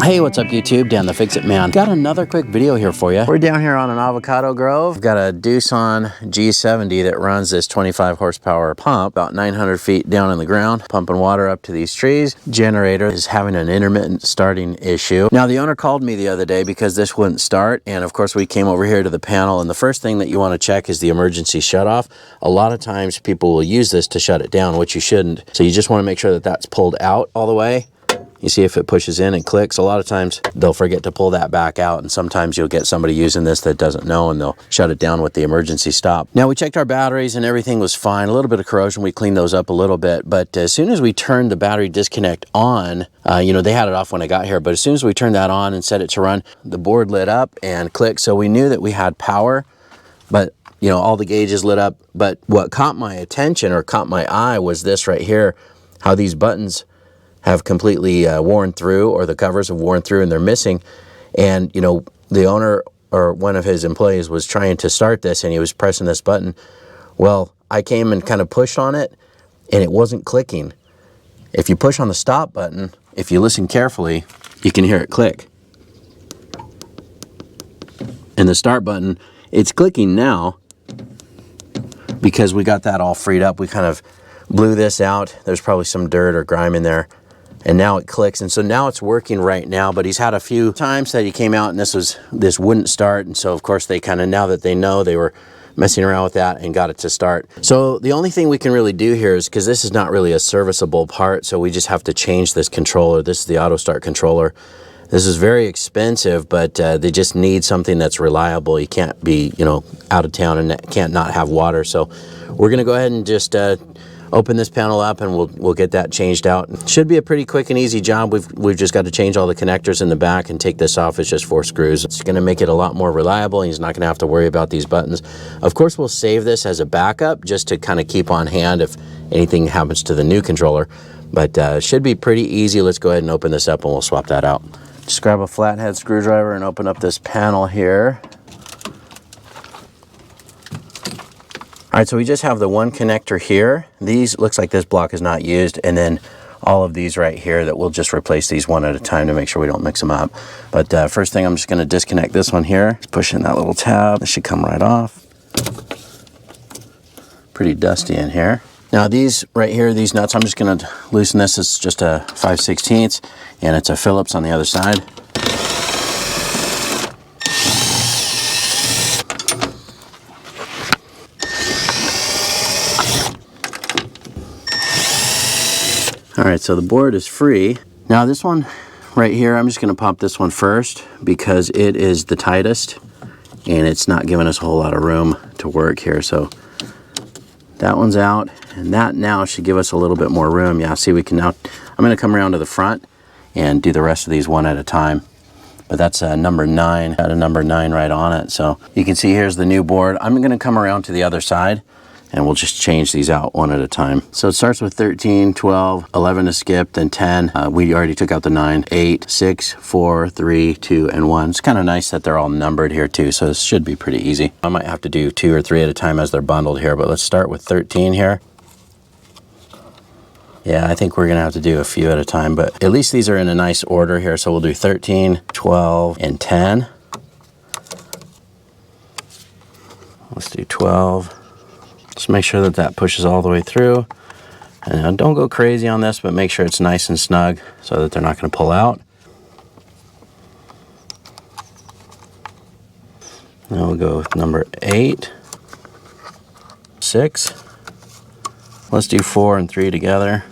Hey, what's up YouTube? Dan the Fix-It Man. Got another quick video here for you. We're down here on an Avocado Grove. We've got a DOOSAN G70 that runs this 25 horsepower pump about 900 feet down in the ground, pumping water up to these trees. Generator is having an intermittent starting issue. Now the owner called me the other day because this wouldn't start, and of course we came over here to the panel, and the first thing that you want to check is the emergency shutoff. A lot of times people will use this to shut it down, which you shouldn't. So you just want to make sure that that's pulled out all the way. You see if it pushes in and clicks. A lot of times they'll forget to pull that back out, and sometimes you'll get somebody using this that doesn't know, and they'll shut it down with the emergency stop. Now we checked our batteries and everything was fine. A little bit of corrosion, we cleaned those up a little bit, but as soon as we turned the battery disconnect on, you know, they had it off when I got here, but as soon as we turned that on and set it to run, the board lit up and clicked, so we knew that we had power, but you know, all the gauges lit up. But what caught my attention or caught my eye was this right here, how these buttons have completely worn through, or the covers have worn through and they're missing. And you know, the owner or one of his employees was trying to start this and he was pressing this button. Well, I came and kind of pushed on it and it wasn't clicking. If you push on the stop button, if you listen carefully, you can hear it click. And the start button, it's clicking now because we got that all freed up. We kind of blew this out. There's probably some dirt or grime in there. And now it clicks, and so now it's working right now, but he's had a few times that he came out and this wouldn't start, and so of course they kind of, now that they know, they were messing around with that and got it to start. So the only thing we can really do here is, because this is not really a serviceable part, so we just have to change this controller. This is the auto start controller. This is very expensive, but they just need something that's reliable. You can't be, you know, out of town and can't not have water. So we're gonna go ahead and just open this panel up and we'll get that changed out. Should be a pretty quick and easy job. We've just got to change all the connectors in the back and take this off. It's just 4 screws. It's going to make it a lot more reliable, and he's not going to have to worry about these buttons. Of course, we'll save this as a backup just to kind of keep on hand if anything happens to the new controller, but should be pretty easy. Let's go ahead and open this up and we'll swap that out. Just grab a flathead screwdriver and open up this panel here. All right, so we just have the one connector here. These, looks like this block is not used, and then all of these right here that we'll just replace these one at a time to make sure we don't mix them up. But first thing, I'm just gonna disconnect this one here. Just push in that little tab. This should come right off. Pretty dusty in here. Now these right here, these nuts, I'm just gonna loosen this. It's just a 5/16, and it's a Phillips on the other side. All right, so the board is free. Now this one right here, I'm just gonna pop this one first because it is the tightest and it's not giving us a whole lot of room to work here. So that one's out, and that now should give us a little bit more room. Yeah, see, we can now, I'm gonna come around to the front and do the rest of these one at a time. But that's number 9, got a number 9 right on it. So you can see here's the new board. I'm gonna come around to the other side and we'll just change these out one at a time. So it starts with 13, 12, 11 to skip, then 10. We already took out the 9, 8, 6, 4, 3, 2, and 1. It's kind of nice that they're all numbered here too, so this should be pretty easy. I might have to do 2 or 3 at a time as they're bundled here, but let's start with 13 here. Yeah, I think we're gonna have to do a few at a time, but at least these are in a nice order here. So we'll do 13, 12, and 10. Let's do 12. Just make sure that that pushes all the way through. And don't go crazy on this, but make sure it's nice and snug so that they're not going to pull out. Now we'll go with number 8, 6. Let's do 4 and 3 together.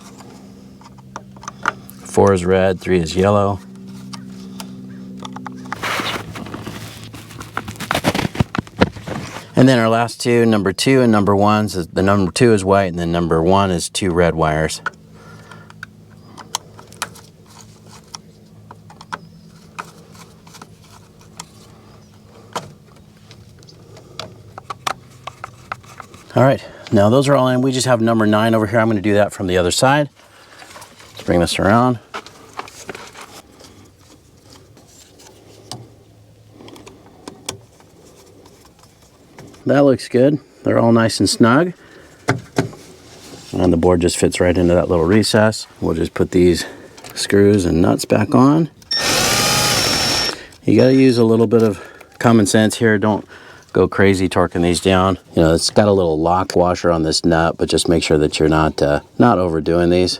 4 is red, 3 is yellow. And then our last two, number 2 and number 1, so the number 2 is white, and then number 1 is 2 red wires. All right, now those are all in. We just have number 9 over here. I'm going to do that from the other side. Let's bring this around. That looks good. They're all nice and snug. And the board just fits right into that little recess. We'll just put these screws and nuts back on. You got to use a little bit of common sense here. Don't go crazy torquing these down. You know, it's got a little lock washer on this nut, but just make sure that you're not overdoing these.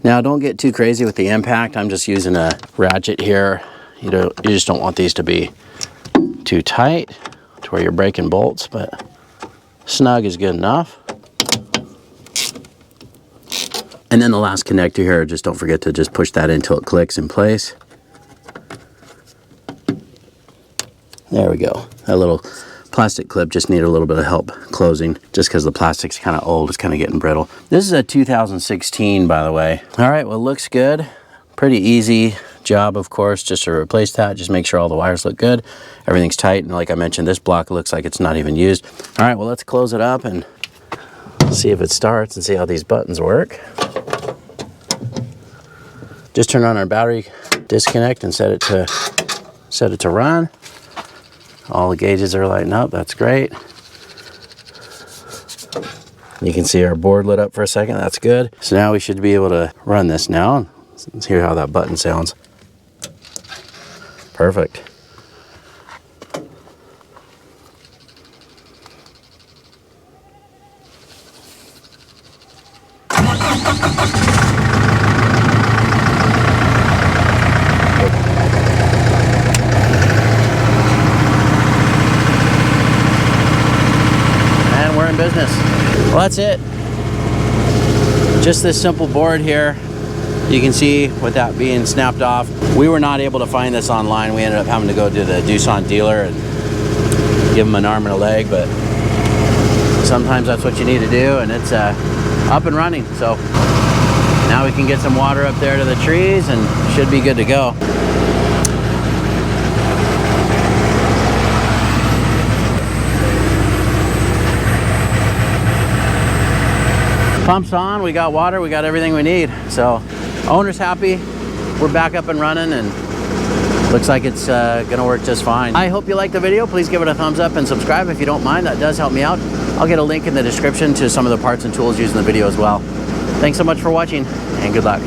Now don't get too crazy with the impact. I'm just using a ratchet here. You just don't want these to be too tight to where you're breaking bolts, but snug is good enough. And then the last connector here, just don't forget to just push that until it clicks in place. There we go. That little plastic clip just needed a little bit of help closing, just because the plastic's kind of old. It's kind of getting brittle. This is a 2016, by the way. All right, well, it looks good. Pretty easy job, of course, just to replace that. Just make sure all the wires look good. Everything's tight, and like I mentioned, this block looks like it's not even used. All right, well, let's close it up and see if it starts and see how these buttons work. Just turn on our battery disconnect and set it to run. All the gauges are lighting up. That's great. You can see our board lit up for a second. That's good. So now we should be able to run this now. Let's hear how that button sounds. Perfect. Business. Well, that's it. Just this simple board here. You can see with that being snapped off, we were not able to find this online. We ended up having to go to the DOOSAN dealer and give them an arm and a leg, but sometimes that's what you need to do, and it's up and running. So now we can get some water up there to the trees and should be good to go. Pump's on, we got water, we got everything we need. So owner's happy, we're back up and running, and looks like it's gonna work just fine. I hope you liked the video. Please give it a thumbs up and subscribe if you don't mind. That does help me out. I'll get a link in the description to some of the parts and tools used in the video as well. Thanks so much for watching, and good luck.